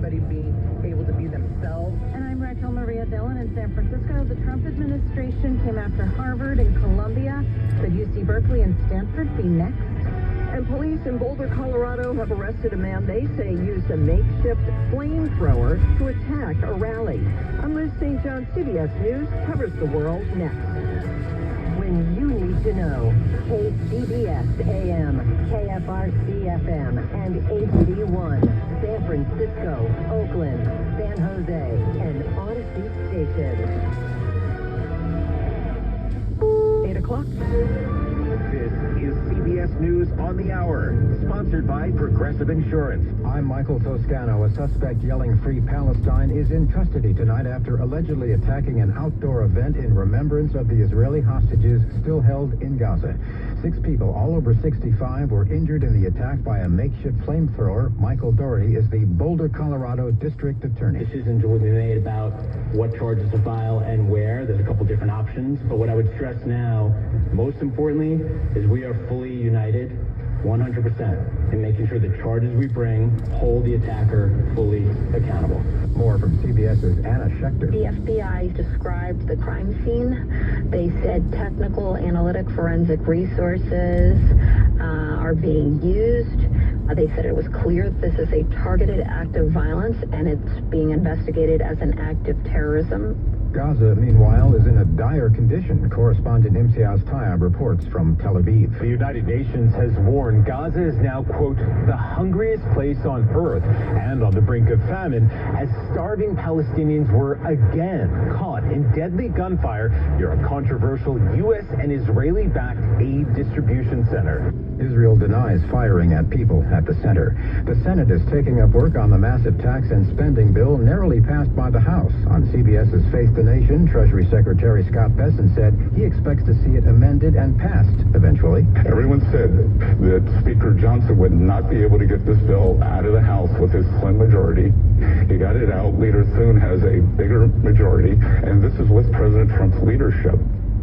everybody be able to be themselves. And I'm Raquel Maria Dillon in San Francisco. The Trump administration came after Harvard and Columbia. Could UC Berkeley and Stanford be next? And police in Boulder, Colorado have arrested a man they say used a makeshift flamethrower to attack a rally. I'm Liz St. John. CBS News covers the world next. When you need to know, KCBS AM, KFRC FM, and HD1, San Francisco, Oakland, San Jose, and Odyssey Station. 8 o'clock. This is CBS News on the Hour, sponsored by Progressive Insurance. I'm Michael Toscano. A suspect yelling Free Palestine is in custody tonight after allegedly attacking an outdoor event in remembrance of the Israeli hostages still held in Gaza. 6 people, all over 65, were injured in the attack by a makeshift flamethrower. Michael Doherty is the Boulder, Colorado District Attorney. Decisions will be made about what charges to file and where. There's a couple different options, but what I would stress now, most importantly, is we are fully united 100% in making sure the charges we bring hold the attacker fully accountable. More from CBS's Anna Schechter. The FBI described the crime scene. They said technical, analytic, forensic resources are being used. They said it was clear that this is a targeted act of violence and it's being investigated as an act of terrorism. Gaza, meanwhile, is in a dire condition. Correspondent Imtiaz Tayyab reports from Tel Aviv. The United Nations has warned Gaza is now, quote, the hungriest place on earth and on the brink of famine as starving Palestinians were again caught in deadly gunfire near a controversial U.S. and Israeli-backed aid distribution center. Israel denies firing at people at the center. The Senate is taking up work on the massive tax and spending bill narrowly passed by the House. On CBS's Face the Nation, Treasury Secretary Scott Bessent said he expects to see it amended and passed eventually. Everyone said that Speaker Johnson would not be able to get this bill out of the House with his slim majority. He got it out. Leader Thune has a bigger majority, and this is with President Trump's leadership.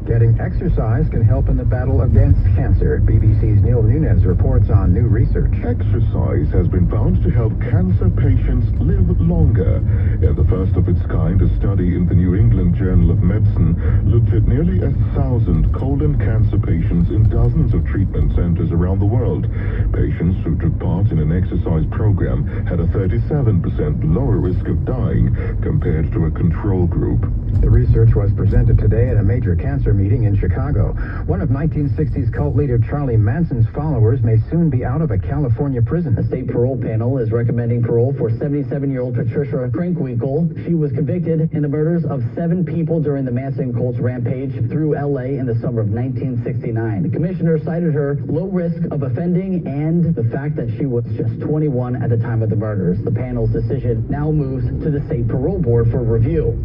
Getting exercise can help in the battle against cancer. BBC's Neil Nunes reports on new research. Exercise has been found to help cancer patients live longer. In the first of its kind, a study in the New England Journal of Medicine looked at nearly 1,000 colon cancer patients in dozens of treatment centers around the world. Patients who took part in an exercise program had a 37% lower risk of dying compared to a control group. The research was presented today at a major cancer meeting in Chicago. One of 1960s cult leader Charlie Manson's followers may soon be out of a California prison. The state parole panel is recommending parole for 77-year-old Patricia Krinkwinkle. She was convicted in the murders of 7 people during the Manson cult's rampage through L.A. in the summer of 1969. The commissioner cited her low risk of offending and the fact that she was just 21 at the time of the murders. The panel's decision now moves to the state parole board for review.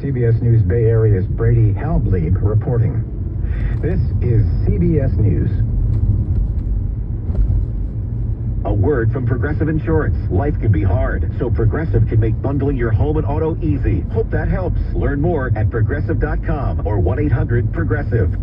CBS News Bay Area's Brady Halblieb reporting. This is CBS News. A word from Progressive Insurance. Life can be hard, so Progressive can make bundling your home and auto easy. Hope that helps. Learn more at progressive.com or 1-800-PROGRESSIVE.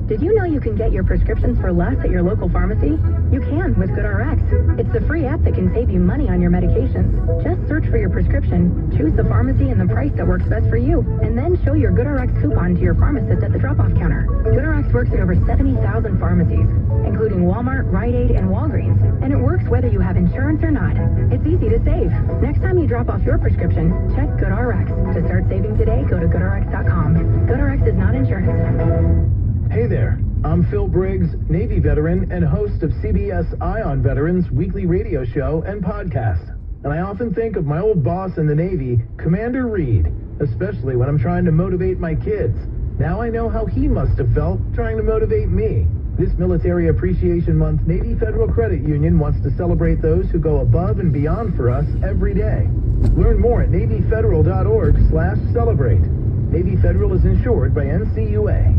Did you know you can get your prescriptions for less at your local pharmacy? You can with GoodRx. It's the free app that can save you money on your medications. Just search for your prescription, choose the pharmacy and the price that works best for you, and then show your GoodRx coupon to your pharmacist at the drop-off counter. GoodRx works at over 70,000 pharmacies, including Walmart, Rite Aid, and Walgreens, and it works whether you have insurance or not. It's easy to save. Next time you drop off your prescription, check GoodRx. To start saving today, go to GoodRx.com. GoodRx is not insurance. Hey there, I'm Phil Briggs, Navy veteran and host of CBS Eye on Veterans weekly radio show and podcast. And I often think of my old boss in the Navy, Commander Reed, especially when I'm trying to motivate my kids. Now I know how he must have felt trying to motivate me. This Military Appreciation Month, Navy Federal Credit Union wants to celebrate those who go above and beyond for us every day. Learn more at NavyFederal.org/celebrate. Navy Federal is insured by NCUA.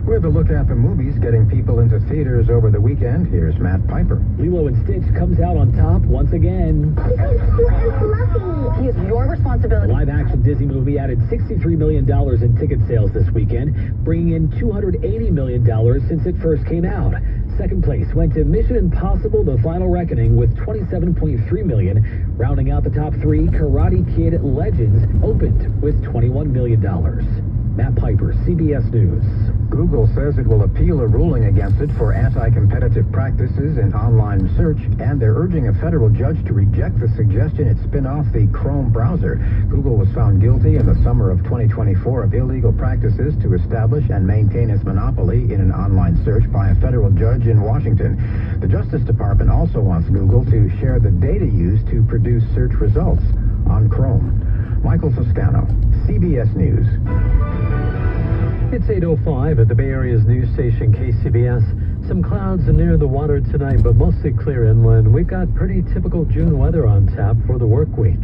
With a look at the movies getting people into theaters over the weekend, here's Matt Piper. Lilo and Stitch comes out on top once again. It's your responsibility. The live-action Disney movie added $63 million in ticket sales this weekend, bringing in $280 million since it first came out. Second place went to Mission Impossible: The Final Reckoning with $27.3 million. Rounding out the top three, Karate Kid Legends opened with $21 million. Matt Piper, CBS News. Google says it will appeal a ruling against it for anti-competitive practices in online search, and they're urging a federal judge to reject the suggestion it spin off the Chrome browser. Google was found guilty in the summer of 2024 of illegal practices to establish and maintain its monopoly in an online search by a federal judge in Washington. The Justice Department also wants Google to share the data used to produce search results on Chrome. Michael Toscano, CBS News. It's 8:05 at the Bay Area's news station KCBS. Some clouds near the water tonight, but mostly clear inland. We've got pretty typical June weather on tap for the work week.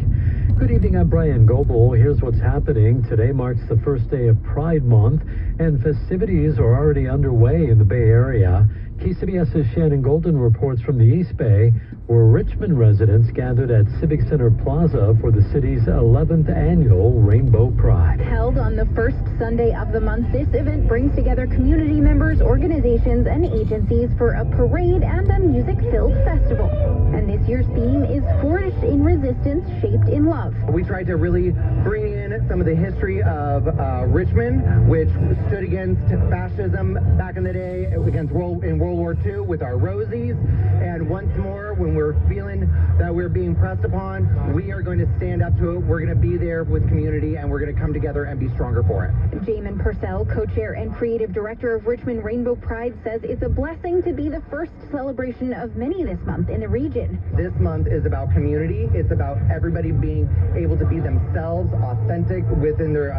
Good evening, I'm Brian Goebel. Here's what's happening. Today marks the first day of Pride Month, and festivities are already underway in the Bay Area. KCBS's Shannon Golden reports from the East Bay, where Richmond residents gathered at Civic Center Plaza for the city's 11th annual Rainbow Pride. Held on the first Sunday of the month, this event brings together community members, organizations, and agencies for a parade and a music-filled festival. And this year's theme is Forged in Resistance, Shaped in Love. We tried to really bring in some of the history of Richmond, which stood against fascism back in the day, against World War II with our Rosies. And once more, when we're feeling that we're being pressed upon, we are going to stand up to it. We're going to be there with community, and we're going to come together and be stronger for it. Jamin Purcell, co-chair and creative director of Richmond Rainbow Pride, says it's a blessing to be the first celebration of many this month in the region. This month is about community. It's about everybody being able to be themselves, authentic within their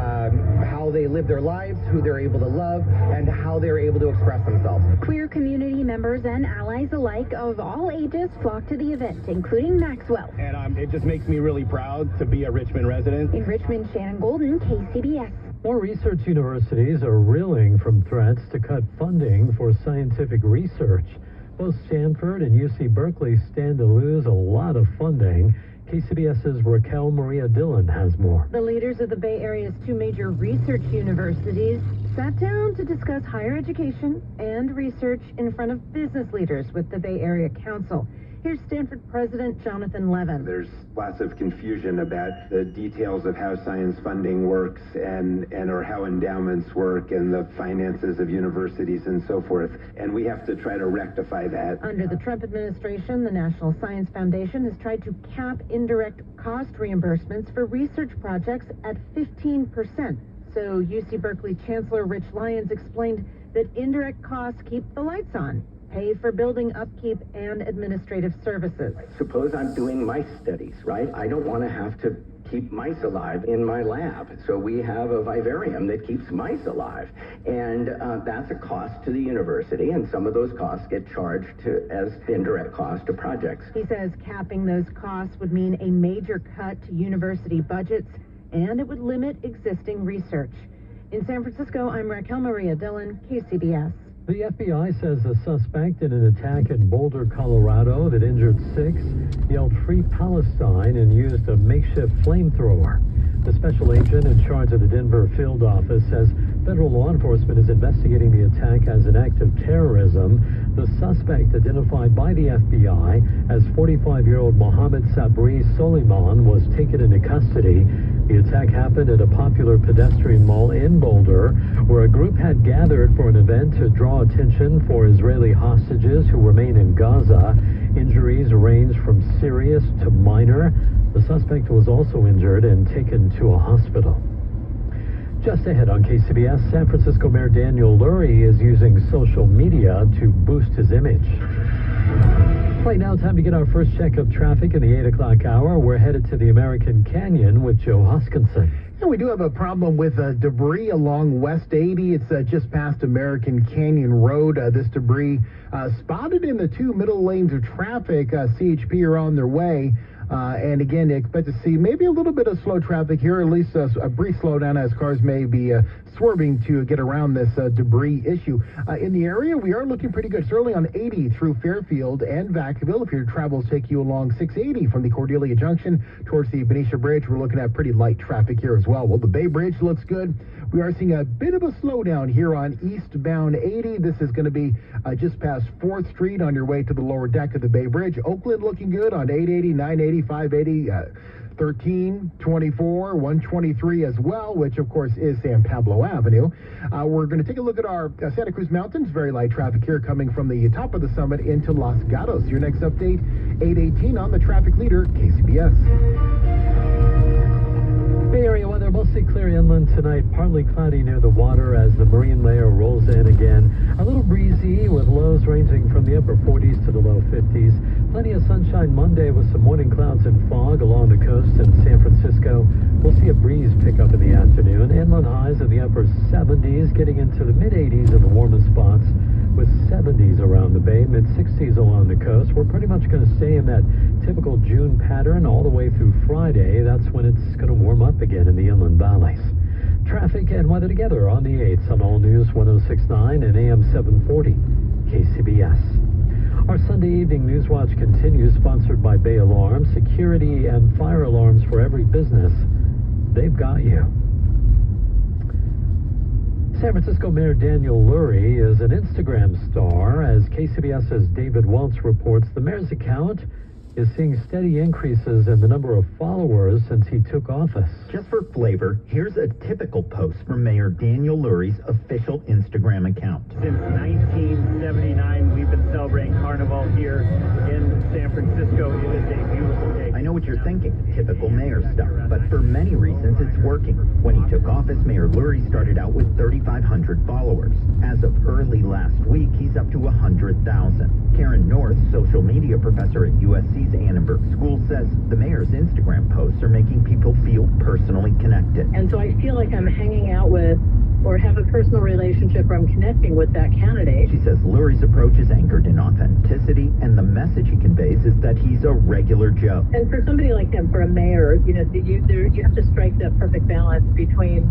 how they live their lives, who they're able to love, and how they're able to express themselves. Queer community members and allies alike of all ages flock to the event, including Maxwell. And it just makes me really proud to be a Richmond resident. In Richmond, Shannon Golden, KCBS. More research universities are reeling from threats to cut funding for scientific research. Both Stanford and UC Berkeley stand to lose a lot of funding. KCBS's Raquel Maria Dillon has more. The leaders of the Bay Area's two major research universities sat down to discuss higher education and research in front of business leaders with the Bay Area Council. Here's Stanford President Jonathan Levin. There's lots of confusion about the details of how science funding works and or how endowments work and the finances of universities and so forth. And we have to try to rectify that. Under the Trump administration, the National Science Foundation has tried to cap indirect cost reimbursements for research projects at 15%. So UC Berkeley Chancellor Rich Lyons explained that indirect costs keep the lights on, pay for building upkeep and administrative services. Suppose I'm doing mice studies, right? I don't want to have to keep mice alive in my lab. So we have a vivarium that keeps mice alive. And that's a cost to the university, and some of those costs get charged as indirect costs to projects. He says capping those costs would mean a major cut to university budgets, and it would limit existing research. In San Francisco, I'm Raquel Maria Dillon, KCBS. The FBI says a suspect in an attack in Boulder, Colorado that injured 6 yelled "Free Palestine" and used a makeshift flamethrower. The special agent in charge of the Denver field office says federal law enforcement is investigating the attack as an act of terrorism. The suspect, identified by the FBI as 45-year-old Mohammed Sabri Soliman, was taken into custody. The attack happened at a popular pedestrian mall in Boulder, where a group had gathered for an event to draw attention for Israeli hostages who remain in Gaza. Injuries range from serious to minor. The suspect was also injured and taken to a hospital. Just ahead on KCBS, San Francisco Mayor Daniel Lurie is using social media to boost his image. Right now, time to get our first check of traffic in the 8 o'clock hour. We're headed to the American Canyon with Joe Hoskinson. And we do have a problem with debris along West 80. It's just past American Canyon Road. This debris spotted in the 2 middle lanes of traffic. CHP are on their way. And again, expect to see maybe a little bit of slow traffic here, at least a brief slowdown as cars may be swerving to get around this debris issue. In the area, we are looking pretty good. Certainly on 80 through Fairfield and Vacaville. If your travels take you along 680 from the Cordelia Junction towards the Benicia Bridge, we're looking at pretty light traffic here as well. Well, the Bay Bridge looks good. We are seeing a bit of a slowdown here on eastbound 80. This is going to be just past 4th Street on your way to the lower deck of the Bay Bridge. Oakland looking good on 880, 980, 580, 13, 24, 123 as well, which of course is San Pablo Avenue. We're going to take a look at our Santa Cruz Mountains. Very light traffic here coming from the top of the summit into Los Gatos. Your next update, 8:18 on the traffic leader, KCBS. Bay Area weather, mostly clear inland tonight, partly cloudy near the water as the marine layer rolls in again. A little breezy with lows ranging from the upper 40s to the low 50s. Plenty of sunshine Monday with some morning clouds and fog along the coast in San Francisco. We'll see a breeze pick up in the afternoon. Inland highs in the upper 70s, getting into the mid-80s in the warmest spots, with 70s around the Bay, mid-60s along the coast. We're pretty much going to stay in that typical June pattern all the way through Friday. That's when it's going to warm up again in the inland valleys. Traffic and weather together on the 8th on All News 106.9 and AM 740 KCBS. Our Sunday evening News Watch continues, sponsored by Bay Alarm. Security and fire alarms for every business. They've got you. San Francisco Mayor Daniel Lurie is an Instagram star. As KCBS's David Welch reports, the mayor's account is seeing steady increases in the number of followers since he took office. Just for flavor, here's a typical post from Mayor Daniel Lurie's official Instagram account. Since 1979, we've been celebrating Carnival here in San Francisco. It is a beautiful day. I know what you're thinking, typical mayor stuff, but for many reasons it's working. When he took office, Mayor Lurie started out with 3,500 followers. As of early last week, he's up to 100,000. Karen North, social media professor at USC's Annenberg School, says the mayor's Instagram posts are making people feel personally connected. And so I feel like I'm hanging out with or have a personal relationship or I'm connecting with that candidate. She says Lurie's approach is anchored in authenticity, and the message he conveys is that he's a regular Joe. And for somebody like him, for a mayor, you know, you have to strike that perfect balance between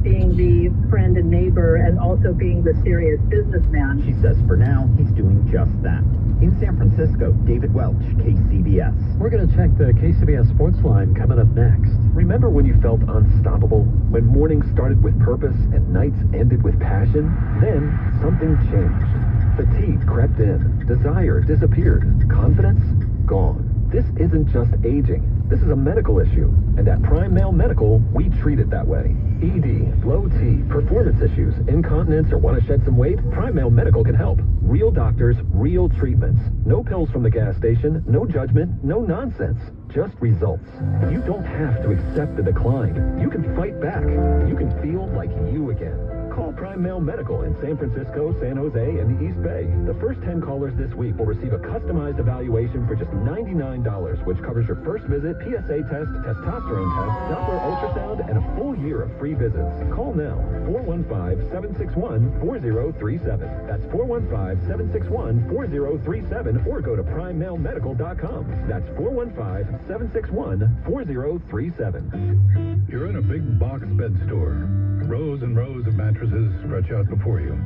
being the friend and neighbor and also being the serious businessman. She says for now, he's doing just that. In San Francisco, David Welch, KCBS. We're going to check the KCBS Sports Line coming up next. Remember when you felt unstoppable? When mornings started with purpose and nights ended with passion? Then something changed. Fatigue crept in. Desire disappeared. Confidence? Gone. This isn't just aging. This is a medical issue. And at Prime Male Medical, we treat it that way. ED, low T, performance issues, incontinence, or want to shed some weight? Prime Male Medical can help. Real doctors, real treatments. No pills from the gas station, no judgment, no nonsense. Just results. You don't have to accept the decline. You can fight back. You can feel like you again. Call Prime Male Medical in San Francisco, San Jose, and the East Bay. The first 10 callers this week will receive a customized evaluation for just $99, which covers your first visit, PSA test, testosterone test, Doppler ultrasound, and a full year of free visits. Call now, 415-761-4037. That's 415-761-4037, or go to primemalemedical.com. That's 415-761-4037. You're in a big box bed store. Rows and rows of mattresses stretch out before you.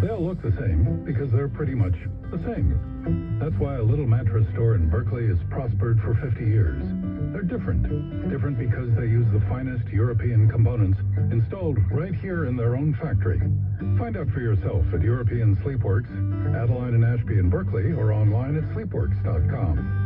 They all look the same because they're pretty much the same. That's why a little mattress store in Berkeley has prospered for 50 years. They're different. Different because they use the finest European components installed right here in their own factory. Find out for yourself at European Sleepworks, Adeline and Ashby in Berkeley, or online at sleepworks.com.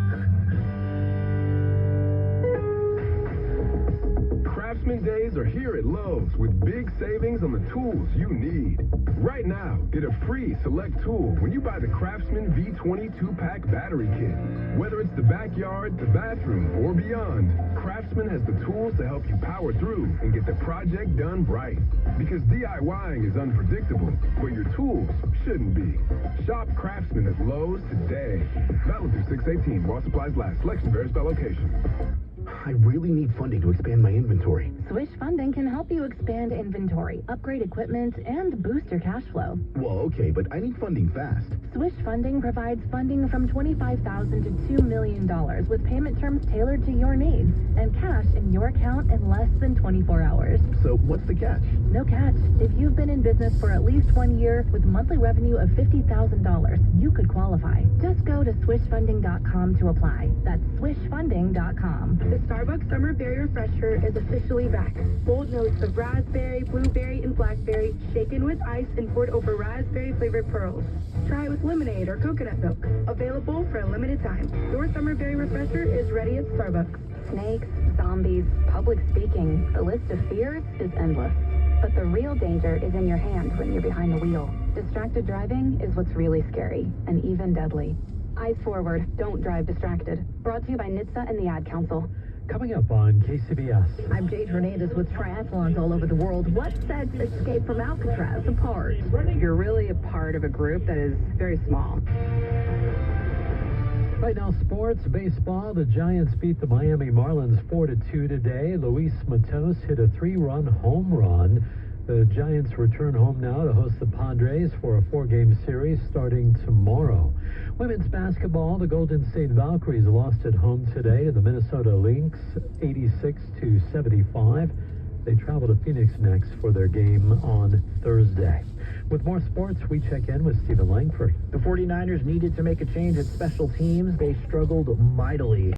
Craftsman Days are here at Lowe's with big savings on the tools you need. Right now, get a free select tool when you buy the Craftsman V20 2-pack battery kit. Whether it's the backyard, the bathroom, or beyond, Craftsman has the tools to help you power through and get the project done right. Because DIYing is unpredictable, but your tools shouldn't be. Shop Craftsman at Lowe's today. Valid through 6/18 while supplies last. Selection varies by location. I really need funding to expand my inventory. Swish Funding can help you expand inventory, upgrade equipment, and boost your cash flow. Well, okay, but I need funding fast. Swish Funding provides funding from $25,000 to $2 million with payment terms tailored to your needs and cash in your account in less than 24 hours. So what's the catch? No catch. If you've been in business for at least 1 year with monthly revenue of $50,000, you could qualify. Just go to swishfunding.com to apply. That's swishfunding.com. The Starbucks Summer Berry Refresher is officially back. Bold notes of raspberry, blueberry, and blackberry, shaken with ice and poured over raspberry-flavored pearls. Try it with lemonade or coconut milk. Available for a limited time. Your Summer Berry Refresher is ready at Starbucks. Snakes, zombies, public speaking. The list of fears is endless. But the real danger is in your hand when you're behind the wheel. Distracted driving is what's really scary and even deadly. Eyes forward, don't drive distracted. Brought to you by NHTSA and the Ad Council. Coming up on KCBS. I'm Jade Hernandez with triathlons all over the world. What sets Escape from Alcatraz apart? You're really a part of a group that is very small. Right now, sports, baseball. The Giants beat the Miami Marlins 4-2 today. Luis Matos hit a 3-run home run. The Giants return home now to host the Padres for a 4-game series starting tomorrow. Women's basketball, the Golden State Valkyries lost at home today to the Minnesota Lynx, 86-75. They travel to Phoenix next for their game on Thursday. With more sports, we check in with Stephen Langford. The 49ers needed to make a change at special teams. They struggled mightily